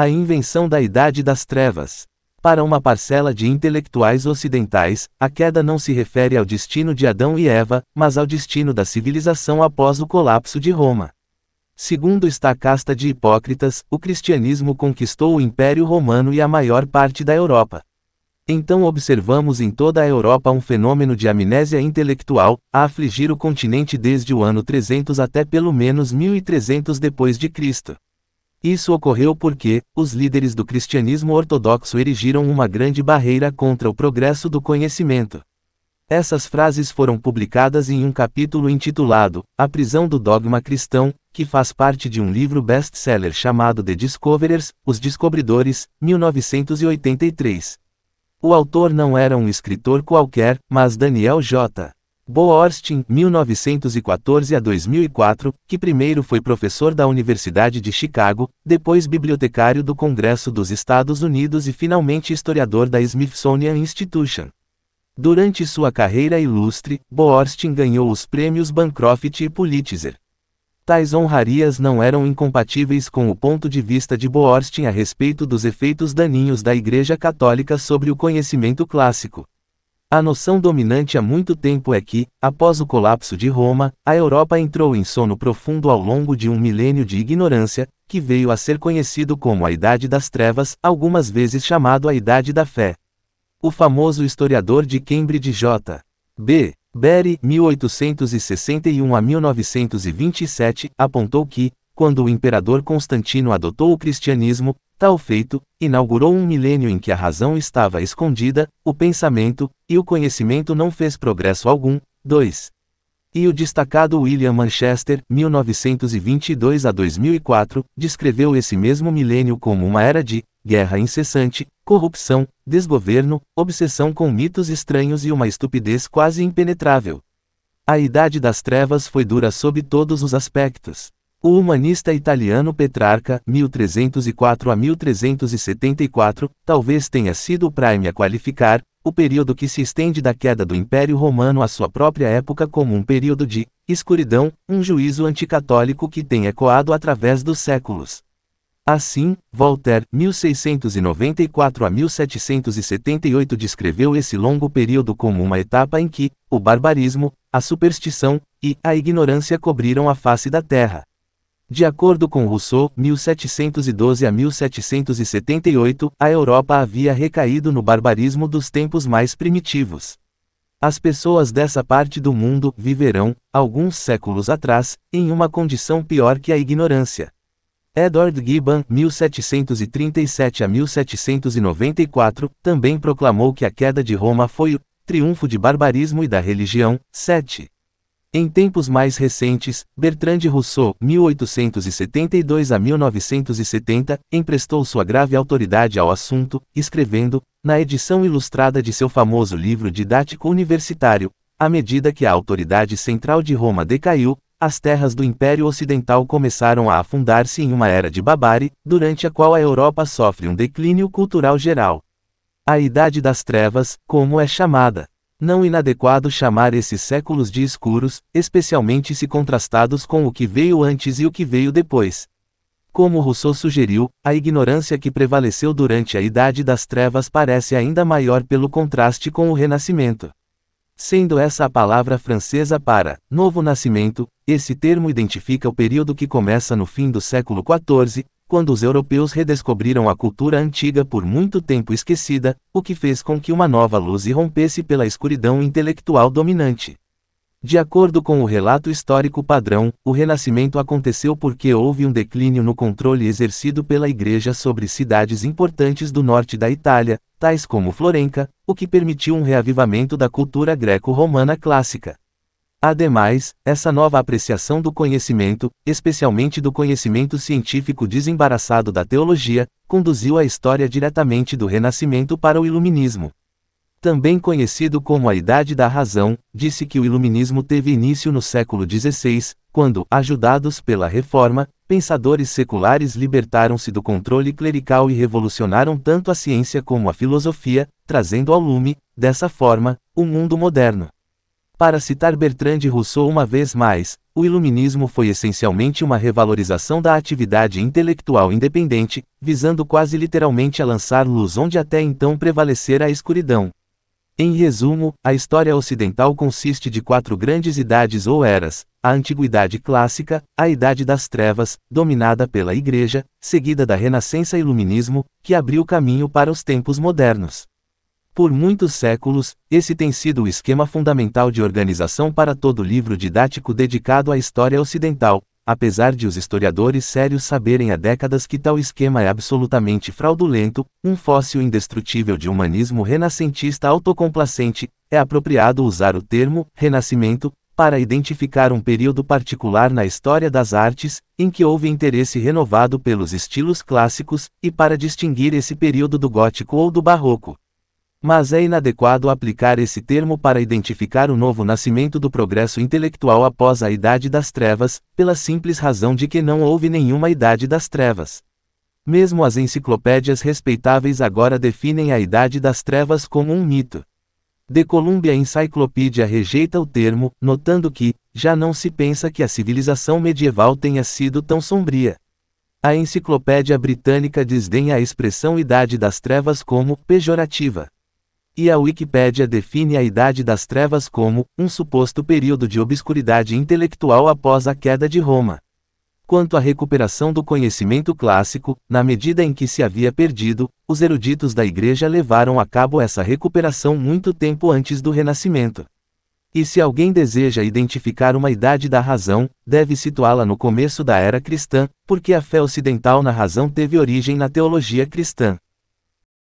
A invenção da Idade das Trevas. Para uma parcela de intelectuais ocidentais, a queda não se refere ao destino de Adão e Eva, mas ao destino da civilização após o colapso de Roma. Segundo esta casta de hipócritas, o cristianismo conquistou o Império Romano e a maior parte da Europa. Então observamos em toda a Europa um fenômeno de amnésia intelectual, a afligir o continente desde o ano 300 até pelo menos 1300 depois de Cristo. Isso ocorreu porque, os líderes do cristianismo ortodoxo erigiram uma grande barreira contra o progresso do conhecimento. Essas frases foram publicadas em um capítulo intitulado A Prisão do Dogma Cristão, que faz parte de um livro best-seller chamado The Discoverers, Os Descobridores, 1983. O autor não era um escritor qualquer, mas Daniel J. Boorstin, 1914 a 2004, que primeiro foi professor da Universidade de Chicago, depois bibliotecário do Congresso dos Estados Unidos e finalmente historiador da Smithsonian Institution. Durante sua carreira ilustre, Boorstin ganhou os prêmios Bancroft e Pulitzer. Tais honrarias não eram incompatíveis com o ponto de vista de Boorstin a respeito dos efeitos daninhos da Igreja Católica sobre o conhecimento clássico. A noção dominante há muito tempo é que, após o colapso de Roma, a Europa entrou em sono profundo ao longo de um milênio de ignorância, que veio a ser conhecido como a Idade das Trevas, algumas vezes chamado a Idade da Fé. O famoso historiador de Cambridge J. B. Berry, 1861 a 1927, apontou que, quando o imperador Constantino adotou o cristianismo, tal feito inaugurou um milênio em que a razão estava escondida, o pensamento e o conhecimento não fez progresso algum. 2. E o destacado William Manchester, 1922 a 2004, descreveu esse mesmo milênio como uma era de guerra incessante, corrupção, desgoverno, obsessão com mitos estranhos e uma estupidez quase impenetrável. A Idade das Trevas foi dura sob todos os aspectos. O humanista italiano Petrarca, 1304 a 1374, talvez tenha sido o prime a qualificar o período que se estende da queda do Império Romano à sua própria época como um período de escuridão, um juízo anticatólico que tem ecoado através dos séculos. Assim, Voltaire, 1694 a 1778 descreveu esse longo período como uma etapa em que o barbarismo, a superstição e a ignorância cobriram a face da terra. De acordo com Rousseau, 1712 a 1778, a Europa havia recaído no barbarismo dos tempos mais primitivos. As pessoas dessa parte do mundo viverão, alguns séculos atrás, em uma condição pior que a ignorância. Edward Gibbon, 1737 a 1794, também proclamou que a queda de Roma foi o triunfo de barbarismo e da religião. 7. Em tempos mais recentes, Bertrand Rousseau, 1872 a 1970, emprestou sua grave autoridade ao assunto, escrevendo, na edição ilustrada de seu famoso livro didático universitário, à medida que a autoridade central de Roma decaiu, as terras do Império Ocidental começaram a afundar-se em uma era de barbárie, durante a qual a Europa sofre um declínio cultural geral. A Idade das Trevas, como é chamada. Não inadequado chamar esses séculos de escuros, especialmente se contrastados com o que veio antes e o que veio depois. Como Rousseau sugeriu, a ignorância que prevaleceu durante a Idade das Trevas parece ainda maior pelo contraste com o Renascimento. Sendo essa a palavra francesa para novo nascimento, esse termo identifica o período que começa no fim do século XIV, quando os europeus redescobriram a cultura antiga por muito tempo esquecida, o que fez com que uma nova luz irrompesse pela escuridão intelectual dominante. De acordo com o relato histórico padrão, o Renascimento aconteceu porque houve um declínio no controle exercido pela Igreja sobre cidades importantes do norte da Itália, tais como Florença, o que permitiu um reavivamento da cultura greco-romana clássica. Ademais, essa nova apreciação do conhecimento, especialmente do conhecimento científico desembaraçado da teologia, conduziu a história diretamente do Renascimento para o Iluminismo. Também conhecido como a Idade da Razão, disse que o Iluminismo teve início no século XVI, quando, ajudados pela Reforma, pensadores seculares libertaram-se do controle clerical e revolucionaram tanto a ciência como a filosofia, trazendo ao lume, dessa forma, o mundo moderno. Para citar Bertrand Rousseau uma vez mais, O Iluminismo foi essencialmente uma revalorização da atividade intelectual independente, visando quase literalmente a lançar luz onde até então prevalecera a escuridão. Em resumo, a história ocidental consiste de 4 grandes idades ou eras: a Antiguidade Clássica, a Idade das Trevas, dominada pela Igreja, seguida da Renascença e Iluminismo, que abriu caminho para os tempos modernos. Por muitos séculos, esse tem sido o esquema fundamental de organização para todo livro didático dedicado à história ocidental, apesar de os historiadores sérios saberem há décadas que tal esquema é absolutamente fraudulento. Um fóssil indestrutível de humanismo renascentista autocomplacente, é apropriado usar o termo Renascimento para identificar um período particular na história das artes, em que houve interesse renovado pelos estilos clássicos, e para distinguir esse período do gótico ou do barroco. Mas é inadequado aplicar esse termo para identificar o novo nascimento do progresso intelectual após a Idade das Trevas, pela simples razão de que não houve nenhuma Idade das Trevas. Mesmo as enciclopédias respeitáveis agora definem a Idade das Trevas como um mito. The Columbia Encyclopedia rejeita o termo, notando que, já não se pensa que a civilização medieval tenha sido tão sombria. A Enciclopédia Britânica desdenha a expressão Idade das Trevas como pejorativa. E a Wikipédia define a Idade das Trevas como um suposto período de obscuridade intelectual após a queda de Roma. Quanto à recuperação do conhecimento clássico, na medida em que se havia perdido, os eruditos da Igreja levaram a cabo essa recuperação muito tempo antes do Renascimento. E se alguém deseja identificar uma idade da razão, deve situá-la no começo da era cristã, porque a fé ocidental na razão teve origem na teologia cristã.